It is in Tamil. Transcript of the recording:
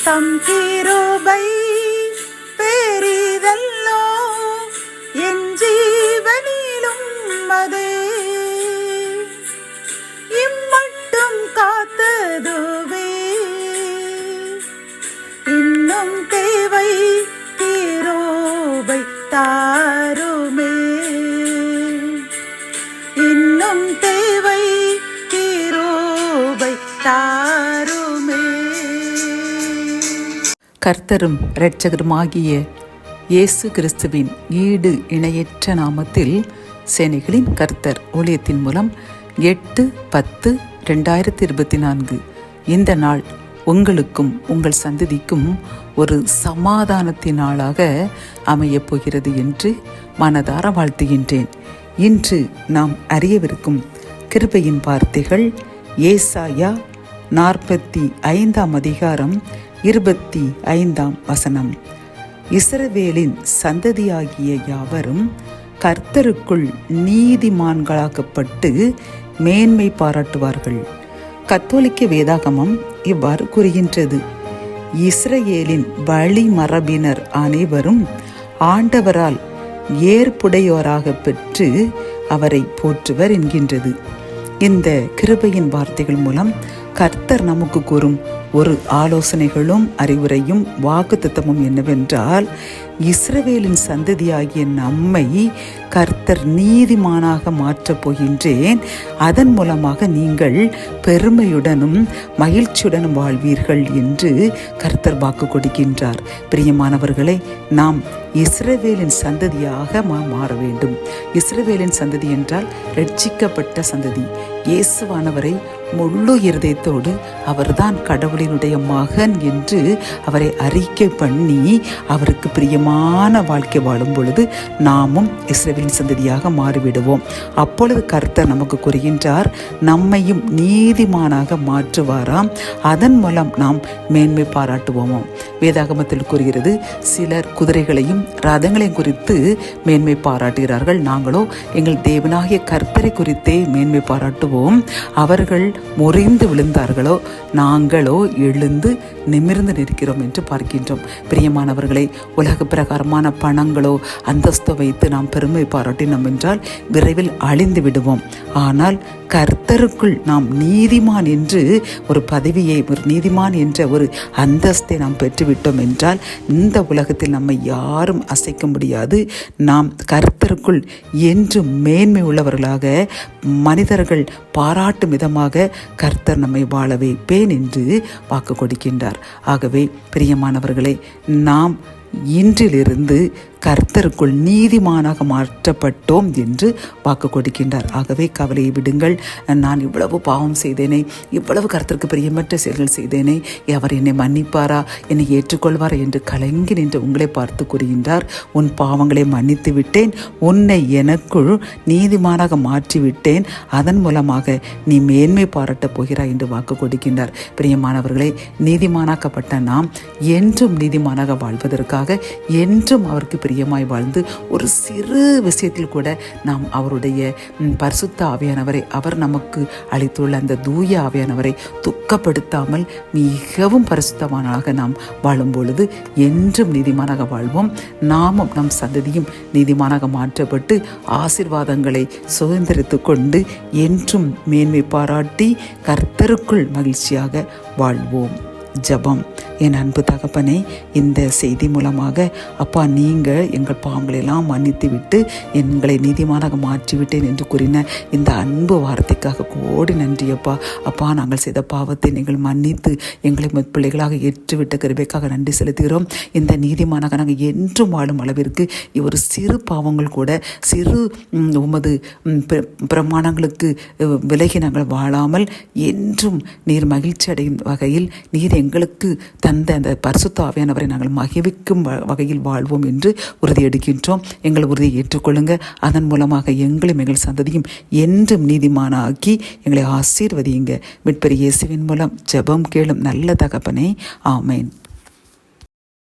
தம் கிருபை பெரிதல்லோ, என் ஜீவனிலும் அதே இம்மட்டும் காத்ததுவே. இன்னும் தேவை கிருபை தாருமே, இன்னும் தேவை கிருபை தாருமே. கர்த்தரும் இரட்சகருமாகிய இயேசு கிறிஸ்துவின் ஈடு இணையற்ற நாமத்தில் சேனைகளின் கர்த்தர் ஊழியத்தின் மூலம் 8/10/2024 இந்த நாள் உங்களுக்கும் உங்கள் சந்ததிக்கும் ஒரு சமாதானத்தின் நாளாக அமையப் போகிறது என்று மனதார வாழ்த்துகின்றேன். இன்று நாம் அறியவிருக்கும் கிருபையின் வார்த்தைகள் ஏசாயா 45 அதிகாரம் 25 இஸ்ரவேலின் சந்ததியாகிய யாவரும் கர்த்தருக்குள் நீதிமான்களாக்கப்பட்டு மேன்மை பாராட்டுவார்கள். கத்தோலிக்க வேதாகமம் இவ்வாறு கூறுகின்றது: இஸ்ரவேலின் வழிமரபினர் அனைவரும் ஆண்டவரால் ஏற்புடையோராக பெற்று அவரை போற்றுவர் என்கின்றது. இந்த கிருபையின் வார்த்தைகள் மூலம் கர்த்தர் நமக்கு கூறும் ஒரு ஆலோசனைகளும் அறிவுரையும் வாக்குத்தத்தமும் என்னவென்றால், இஸ்ரவேலின் சந்ததியாகிய நம்மை கர்த்தர் நீதிமானாக மாற்றப் போகின்றேன். அதன் மூலமாக நீங்கள் பெருமையுடனும் மகிழ்ச்சியுடனும் வாழ்வீர்கள் என்று கர்த்தர் வாக்கு கொடுக்கின்றார். பிரியமானவர்களே, நாம் இஸ்ரவேலின் சந்ததியாக மாற வேண்டும். இஸ்ரவேலின் சந்ததி என்றால் ரட்சிக்கப்பட்ட சந்ததி. இயேசுவானவரை முழு இருதயத்தோடு அவர்தான் கடவுளினுடைய மகன் என்று அவரை அறிக்கை பண்ணி அவருக்கு பிரியமான வாழ்க்கை வாழும் பொழுது நாமும் இஸ்ரவேலின் சந்ததியாக மாறிவிடுவோம். அப்பொழுது கர்த்தர் நமக்கு கூறுகின்றார், நம்மையும் நீதிமானாக மாற்றுவாராம். அதன் மூலம் நாம் மேன்மை பாராட்டுவோமோ. வேதாகமத்தில் கூறுகிறது, சிலர் குதிரைகளையும் ரதங்களையும் குறித்து மேன்மை பாராட்டுகிறார்கள். நாங்களோ எங்கள் தேவனாகிய கர்த்தரை குறித்தே மேன்மை பாராட்டுவோம். அவர்கள் முறிந்து விழுந்தார்களோ, நாங்களோ எழுந்து நிமிர்ந்து நிற்கிறோம் என்று பார்க்கின்றோம். பிரியமானவர்களை, உலக பிரகாரமான பணங்களோ அந்தஸ்தோ வைத்து நாம் பெருமை பாராட்டினோம் என்றால் விரைவில் அழிந்து விடுவோம். ஆனால் கர்த்தருக்குள் நாம் நீதிமான் என்று ஒரு பதவியை, ஒரு நீதிமான் என்ற ஒரு அந்தஸ்தை நாம் பெற்றுவிட்டோம் என்றால் இந்த உலகத்தில் நம்மை யாரும் அசைக்க முடியாது. நாம் கர்த்தருக்குள் என்று மேன்மை உள்ளவர்களாக, மனிதர்கள் பாராட்டும் விதமாக கர்த்தர் நம்மை வாழ வைப்பேன் என்று வாக்கு கொடுக்கின்றார். ஆகவே பிரியமானவர்களே, நாம் இன்றிலிருந்து கர்த்தருக்குள் நீதிமானாக மாற்றப்பட்டோம் என்று வாக்கு கொடுக்கின்றார். ஆகவே கவலையை விடுங்கள். நான் இவ்வளவு பாவம் செய்தேனே, இவ்வளவு கர்த்தருக்கு பிரியமற்ற செயல்கள் செய்தேனே, அவர் என்னை மன்னிப்பாரா, என்னை ஏற்றுக்கொள்வாரா என்று கலங்கி நின்று உங்களை பார்த்து கூறுகின்றார், உன் பாவங்களை மன்னித்து விட்டேன், உன்னை எனக்குள் நீதிமானாக மாற்றிவிட்டேன், அதன் மூலமாக நீ மேன்மை பாராட்டப் போகிறாய் என்று வாக்கு கொடுக்கின்றார். பிரியமானவர்களே, நீதிமானாக்கப்பட்ட நாம் என்றும் நீதிமானாக வாழ்வதற்காக என்றும் அவருக்கு பிரியமாய் வாழ்ந்து ஒரு சிறு விஷயத்தில் கூட நாம் அவருடைய பரிசுத்த ஆவியானவரை, அவர் நமக்கு அளித்துள்ள அந்த தூய ஆவியானவரை துக்கப்படுத்தாமல் மிகவும் பரிசுத்தமானாக நாம் வாழும் பொழுது என்றும் நீதிமானாக வாழ்வோம். நாமும் நம் சந்ததியும் நீதிமானாக மாற்றப்பட்டு ஆசீர்வாதங்களை சுதந்திரித்து கொண்டு என்றும் மேன்மை பாராட்டி கர்த்தருக்குள் மகிழ்ச்சியாக வாழ்வோம். ஜெபம். என் அன்பு தகப்பனே, இந்த செய்தி மூலமாக அப்பா, நீங்கள் எங்கள் பாவங்களெல்லாம் மன்னித்து விட்டு எங்களை நீதிமானாக மாற்றிவிட்டேன் என்று கூறின இந்த அன்பு வார்த்தைக்காக கோடி நன்றி அப்பா. அப்பா, நாங்கள் செய்த பாவத்தை நீங்கள் மன்னித்து எங்களை பிள்ளைகளாக ஏற்றுவிட்ட கிருபைக்காக நன்றி செலுத்துகிறோம். இந்த நீதிமானாக நாங்கள் என்றும் வாழும் அளவிற்கு ஒரு சிறு பாவங்கள் கூட, சிறு உமது பிரமாணங்களுக்கு விலகி நாங்கள் வாழாமல் என்றும் நீர் மகிழ்ச்சி அடையும் வகையில் நீர் எங்களுக்கு தந்த அந்த பரிசுத்த ஆவியானவரை நாங்கள் மகிழ்விக்கும் வகையில் வாழ்வோம் என்று உறுதி எடுக்கின்றோம். எங்கள் உறுதியை ஏற்றுக்கொள்ளுங்க. அதன் மூலமாக எங்களும் எங்கள் சந்ததியும் என்றும் நீதிமானாக்கி எங்களை ஆசீர்வதியுங்க. மீட்பர் இயேசுவின் மூலம் ஜெபம் கேளும் நல்ல தகப்பனே. ஆமேன்.